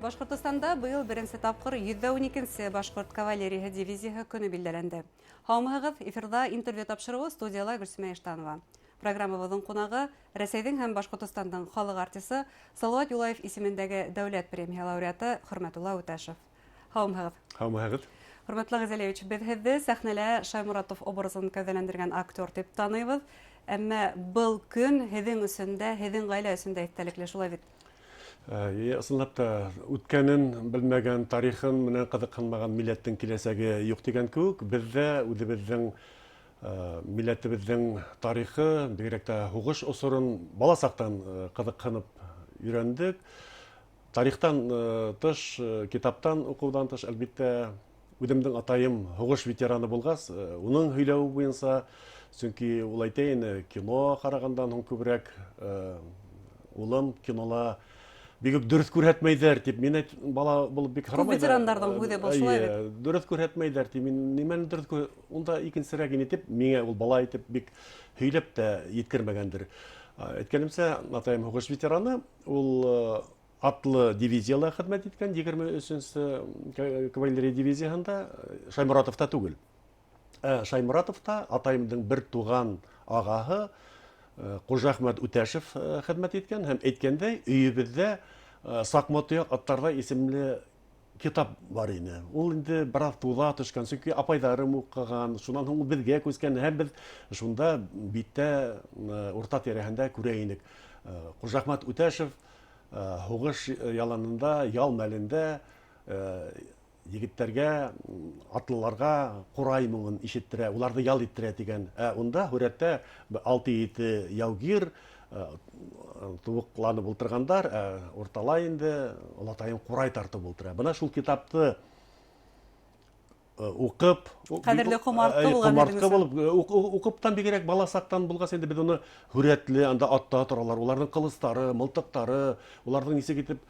Башкортостанда быйыл беренче тапкыр 112-нче Башкорт кавалерия дивизиясы көне билдәләнде. Һаумыгыз, эфирда интервью тапшыруы студияла Гөлсемә Иштанова. Программабызның кунагы Рәсәйнең һәм Башкортостандың халык артисты Салават Юлаев исемендәге дәүләт премия лауреаты Хөрмәтулла Үтәшев. Һаумыгыз. Һаумыгыз. Хөрмәтле Газелевич, без һезне сәхнәлә Шаймуратов образын кәүдәләндергән актер дип таныйбыз. Әмма был көн һезнең өсендә, һезнең гаилә өсендә истәлекле шулай бит. Ысынлап та үткәнен белмәгән, тарихын менән кызыксынмаган милләттең киләсәге юк дигән кебек, бездә үзебезнең милләтебезнең тарихы, бигрәк тә һугыш осырын бала сактан кызыксынып өйрәндек. Тарихтан тыш, китаптан укудан тыш, әлбәттә, үземнең атайым һугыш ветераны булгас, уның һөйләүе буенча, чөнки ул әйтә, кино карагандан һуң күбрәк улым кинола бик дөрес күрһәтмәйдәр дип, мин бала булып бик харамайдыр. Ветераннарның үзе булшылай бит. Дөрес күрһәтмәйдәр дип, мин нимәне дөрес унда икенчерәк итеп, миңа ул бала итеп бик һөйләп тә yetkермәгәндер. Әйткәнемчә, атайым һугыш ветераны, ул атлы дивизияла хезмәт иткән, 23-нче кавалерия дивизиясында, Шаймуратовта түгел. Шаймуратовта атайымның бер туган агаһы Кужахмәт Үтәшев хезмәт иткән һәм әйткәндәй, өебездә Сакматыяк аттарда исемле китап бар иде. Ул инде бераз тула төшкән, чөнки апайдарым укыган, шуннан һуң безгә күскән һәм без шунда биттә урта тирәһендә күрә идек. Кужахмәт Үтәшев һугыш яланында, ял мәлендә егетләргә, атлыларга курай моңын ишеттерә, уларны ял иттерә дигән. Унда һүрәттә 6-7 яугир тубыкланып ултыргандар, урталай инде олатайым курай тартып ултыра. Бына шул китапты укып, Кадерле кумартка булган укыптан бигрәк бала сактан булгас, инде без уны һүрәтле анда атта торалар, уларның кылыстары, мылтыктары, уларның исе китеп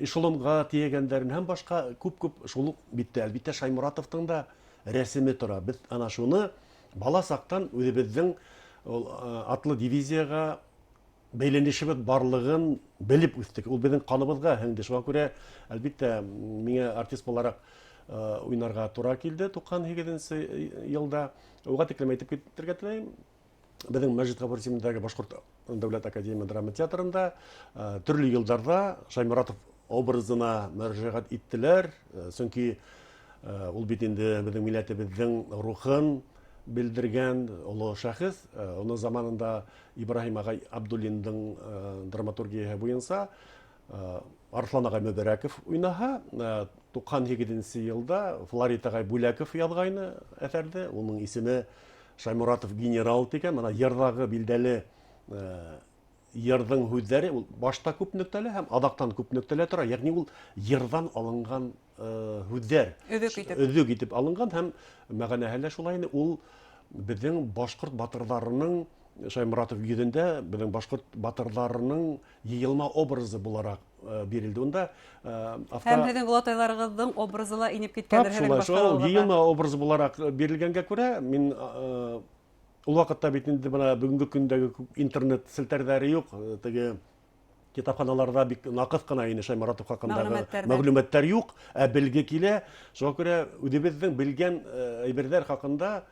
эшелонга тиегәннәрен һәм башка күп шул битте. Әлбәттә, Шаймуратовтың да рәсеме тора. Без ана шуны бала сактан үзебезнең атлы дивизияга бәйләнешебез барлыгын белеп үстек. Ул безнең каныбызга һеңде. Шуңа күрә, әлбәттә, миңа артист буларак уйнарга тура килде 98-нче елда. Уга тиклем әйтеп китәргә теләйм. Безнең Мәҗит Гафур исемендәге Башкорт дәүләт академия драма театрында төрле елларда Шаймуратов образына мөрәҗәгать иттеләр. Чөнки ул бит инде безнең милләтебезнең рухын белдергән олы шәхес. Оның заманында Ибраһим агай Абдуллинның драматургияһы буенча Арслан агай Мөбәрәков уйнаһа, 97-нче елда Флорид агай Бүләков язгайны әсәрдә. Уның исеме Шаймуратов генерал дигән, менә ярдагы билдәле ярдың һүзләре ул башта күп нөктәле һәм адактан күп нөктәле тора. Ягъни ул ярдан алынган һүзләр, өзек итеп алынган һәм мәгънәһе шулай. Ул безнең башкорт батырларының Шаймуратов йөзендә безнең башкорт батырларының йыелма образы буларак бирелде. Унда һәм һезнең олатайларыгызның образына инеп киткәндер һәм башка йыелма образы буларак бирелгәнгә күрә, мин ул вакытта бит инде менә бүгенге көндәге интернет селтәрләре юк, теге китапханаларда бик накыс кына ине Шаймуратов хакындагы мәгълүматлар юк, белге килә. Шуңа күрә үзебезнең белгән әйберләр хакында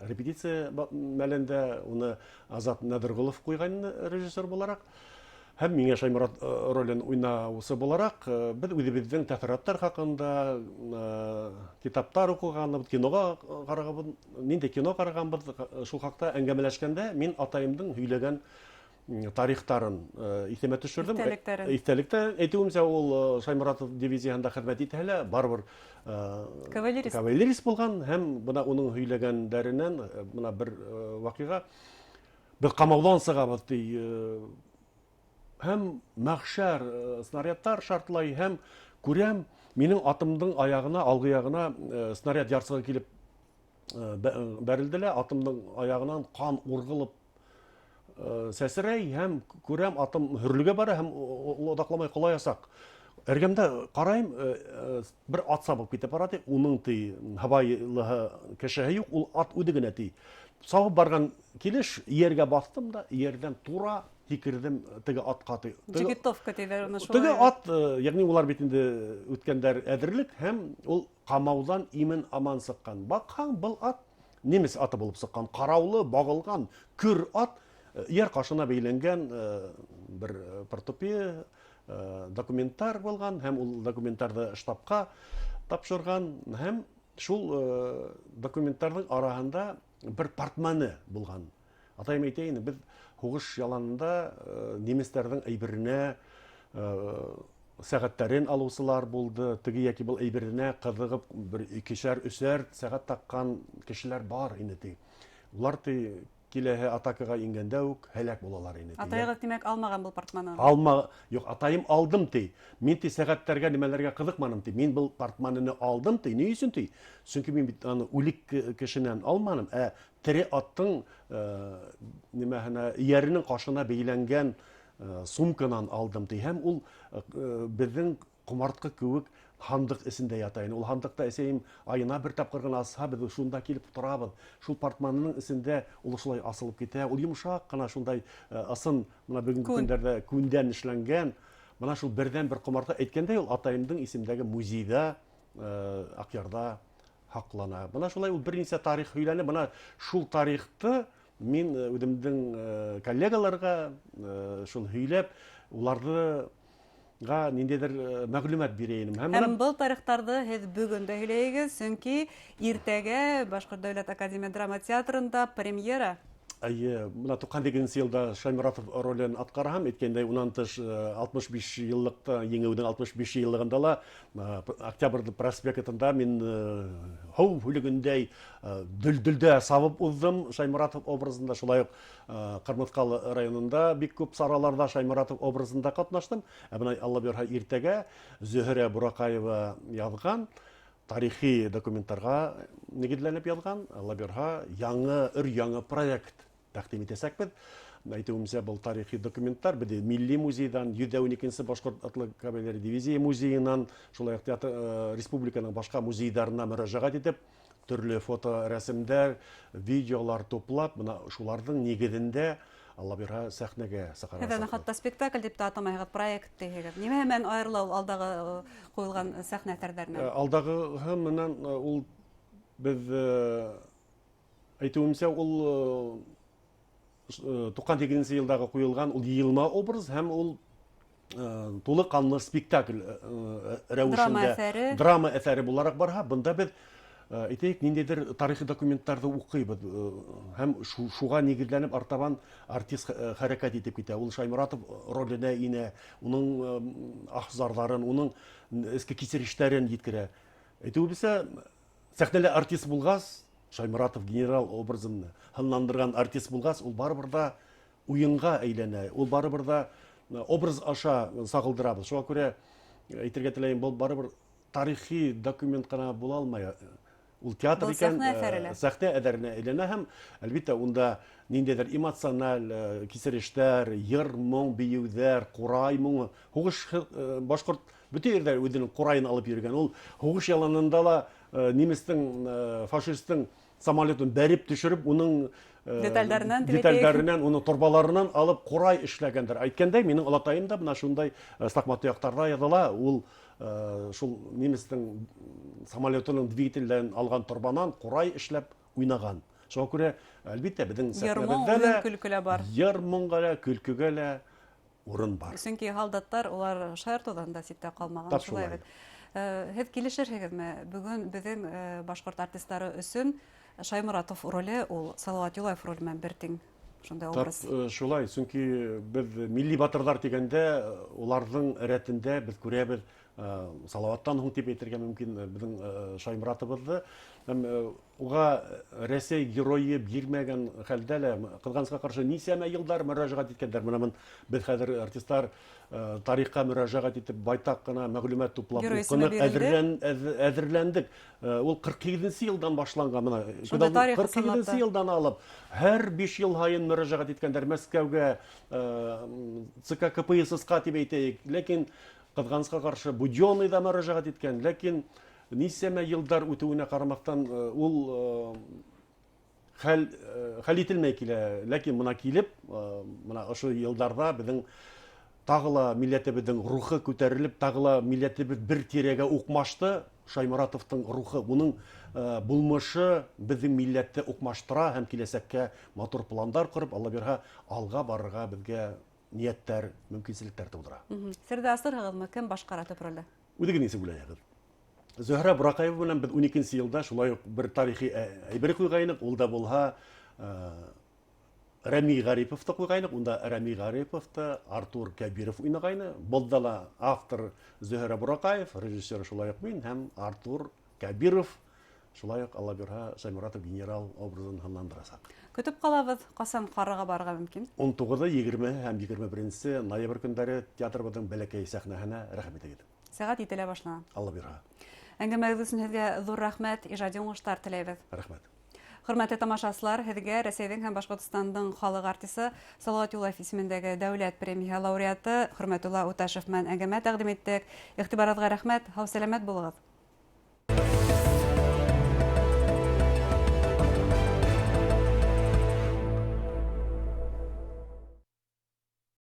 репетиция мәлендә уны Азат Надыргулов куйган режиссер буларак һәм миңа Шаймурат ролен уйнаусы буларак без үзебезнең тәфсиратлар хакында китаптар укыганбыз, кинога караганбыз, нинди кино караганбыз, шул хакта әңгәмәләшкәндә мин атайымның һөйләгән тарихтарын исемә төшердем. Истәлектә әйтүемчә, ул Шаймуратов дивизиясында хезмәт итә, барбыр кавалерист булган һәм бына уның һөйләгәннәреннән бына бер вакыйга без камаудан сыгабыз ди. Һәм мәхшәр снарядтар шартлай һәм күрәм минем атымның аягына, алгы ягына снаряд ярсыгы килеп бәрелделәр. Атымның аягынан кан ургылып сәсрәй һәм күрәм атым хөрлегә бара һәм одакламай кулай ясак. Эргәмдә карайым, бер ат сабып китеп бара ди. Уның ти һавайлыһы кешеһе юк, ул ат үде генә ти. Сабып барган килеш ияргә бастым да, иярдән тура һикердем теге атка. Джигитовка тийләр аны Теге шулай. ат, ягъни улар бит инде үткәндәр әзерлек һәм ул камаудан имен аман сыккан. Бакһаң, был ат немец аты булып сыккан, караулы, багылган, күр ат, яр кашына бәйләнгән бер портупия документтар булган һәм ул документтарны штабка тапшырган һәм шул документтарның араһында бер портманы булган. Атайым әйтәйин, без хугыш яланында немецләрнең әйберенә сәгатьләрен алучылар булды. Теге яки был әйберенә кызыгып бер 2-3 сәгать таккан кешеләр бар инде. Улар киләһе атакага ингәндә үк һәлак булалар инде. Атайыгыз димәк алмаган был портманы. Юк, атайым алдым ти. Мин сәгатьләргә нимәләргә кызыкманым ти. Мин был портманны алдым ти. Ни өчен ти? Чөнки мин бит аны үлек кешенән алманым, тере аттың нимәһенә ияренең кашына бәйләнгән сумканан алдым ти. Һәм ул безнең кумартка кебек хандык исендә ята. Ул хандыкта әсәем айына бер тапкыр гына асса, без шунда килеп торабыз. Шул портманның исендә ул шулай асылып китә. Ул йомшак кына шундай асын мына бүгенге көндәрдә күндән эшләнгән. Мына шул бердән бер кумарта әйткәндә ул атайымның исемдәге музейда Акъярда хаклана. Мына шулай ул берничә тарих һөйләнә. Мына шул тарихты мин үземнең коллегаларга шул һөйләп, уларга ниндидер мәгълүмат бирәйем. Һәм был тарихтарны һез бүген дә һөйләйгез, чөнки иртәгә Башкорт дәүләт академия драма театрында премьера. Мына 99 елда Шаймуратов ролен аткарам, әйткәндәй, унан тыш 65 еллыкта, еңеүнең 65 еллыгында ла Октябрь проспектында мин һүлегендәй дүлдүлдә сабып уздым Шаймуратов образында, шулай ук Кырмыскалы районында бик күп сараларда Шаймуратов образында катнаштым. Менә Алла бирһә иртәгә Зөһрә Буракаева язган тарихи документтарга нигезләнеп язган, Алла бирһә яңа проект тәкъдим итәсәк бит. Әйтүемчә, был тарихи документтар биде Милли музейдан, 112-нче Башкорт атлы кавалерия дивизия музейынан, шулай ук республиканың башка музейларына мөрәҗәгать итеп, төрле фото рәсемдәр, видеолар туплап, менә шуларның нигезендә Алла бирһә сәхнәгә сыгарга. Һәм хатта спектакль дип атамайгыз, проект дигез. Нимә һәм аерыла ул алдагы куелган сәхнә әсәрләреннән? Алдагы менән ул без әйтүемчә, ул 98 елдагы куелган ул йылма образ һәм ул тулы канлы спектакль рәвешендә драма әсәре буларак барһа, бында без әйтәйек, ниндидер тарихи документтарны укыйбыз һәм шуга нигезләнеп артабан артист хәрәкәт итеп китә. Ул Шаймуратов роленә инә, уның ахзарларын, уның эске кисерештәрен җиткерә. Әйтүебезчә, сәхнәдә артист булгас, Шаймуратов генерал образын ханландырган артист булгас, ул барыбер да уенга әйләнә. Ул барыбер да образ аша сагылдырабыз. Шуңа күрә әйтергә теләйем, был барыбер тарихи документ кына була алмай. Ул театр икән, сәхнә әсәренә әйләнә һәм әлбиттә унда ниндидер эмоциональ кисерештәр, йыр, моң, биюҙәр, ҡурай моңо, һуғыш башҡорт бөтә ерҙә үҙенең ҡурайын алып йөрөгән. Ул һуғыш яланында ла немецтың, фашистың самолетын бәреп төшөрөп, уның детальдәренән, уның торбаларынан алып ҡурай эшләгәндер. Әйткәндәй, минең олатайым да бына шундай стакмат тояҡтарҙа яҙыла. Ул шул немецтың самолетының двигателдән алған торбанан ҡурай эшләп уйнаған. Шуңа күрә, әлбиттә, беҙҙең сәхнәбеҙҙә лә йыр-моңға ла, көлкөгә лә урын бар. Сөнки һалдаттар улар шаяртыуҙан да ситтә ҡалмаған. Шулай бит. Һеҙ килешерһегеҙме? Бөгөн беҙҙең башҡорт артистары өсөн Шаймуратов роле ул Салауат Юлаев роле менән бер тиң. Шундай образ. Шулай, сөнки беҙ милли батырҙар тигәндә, уларҙың рәтендә беҙ күрәбеҙ Салауаттан һуң тип әйтергә мөмкин беҙҙең Шаймуратовыбыҙҙы. Уға Рәсәй геройы бирмәгән хәлдә лә ҡыҙғанысҡа ҡаршы нисәмә йылдар мөрәжәғәт иткәндәр. Менә беҙ хәҙер артистар тарихҡа мөрәжәғәт итеп байтаҡ ҡына мәғлүмәт туплап әҙерләндек. Ул 47-нче йылдан башланған. 47-нче йылдан алып, һәр 5 йыл һайын мөрәжәғәт иткәндәр. Мәскәүгә, ЦК КПСС-ка тип әйтәйек. Ләкин ҡыҙғанысҡа ҡаршы Будённыйҙа мөрәжәғәт иткән. Ләкин нисәмә йылдар үтеүенә ҡарамаҫтан ул хәл ителмәй килә. Ләкин мона килеп, мона ошо елларда безнең тагыла милләтебезнең рухы күтәрелеп, тагыла милләтебез бер тирәгә укмашты. Шайморатовтың рухы, уның булмышы безнең милләтте укмаштыра һәм киләсәккә матур планнар корып, Алла бирһә, алга барырга безгә нияттәр, мөмкинлекләр тудыра. Сирдә асырһығыҙмы, кем башҡара төп ролде? Үҙегеҙ нисек уйлайһығыҙ? Зөһрә Буракаева белән беҙ 12-нче йылда шулай ук бер тарихи әйбер ҡуйғайныҡ. Ул да булһа Рәми Ғариповты ҡуйғайныҡ. Унда Рәми Ғариповты Артур Кәбиров уйнағайны. Булда ла автор Зөһрә Буракаев, режиссер шулай ук мин һәм Артур Кәбиров. Шулай ук Алла бирһә, Шайморатов генерал образын һанландырасаҡ. Көтөп ҡалабыҙ, ҡасан ҡарарға барырға мөмкин? 19, 20 һәм 21 ноябрь көндәре театрыбыҙҙың бәләкәй сәхнәһенә рәхмәт итегеҙ. Сәғәт 7-лә башлана. Алла бирһә. Әңгәмәгеҙ өсөн һеҙгә ҙур рәхмәт, ижади уңыштар теләйбеҙ. Рәхмәт. Хөрмәтле тамашасылар, һеҙгә Рәсәйҙең һәм Башҡортостандың халыҡ артисы Салауат Юлаев исемендәге дәүләт премия лауреаты Хөрмәтулла Уташев менән әңгәмә тәҡдим иттек. Иғтибарығыҙға рәхмәт, һау-сәләмәт булығыҙ.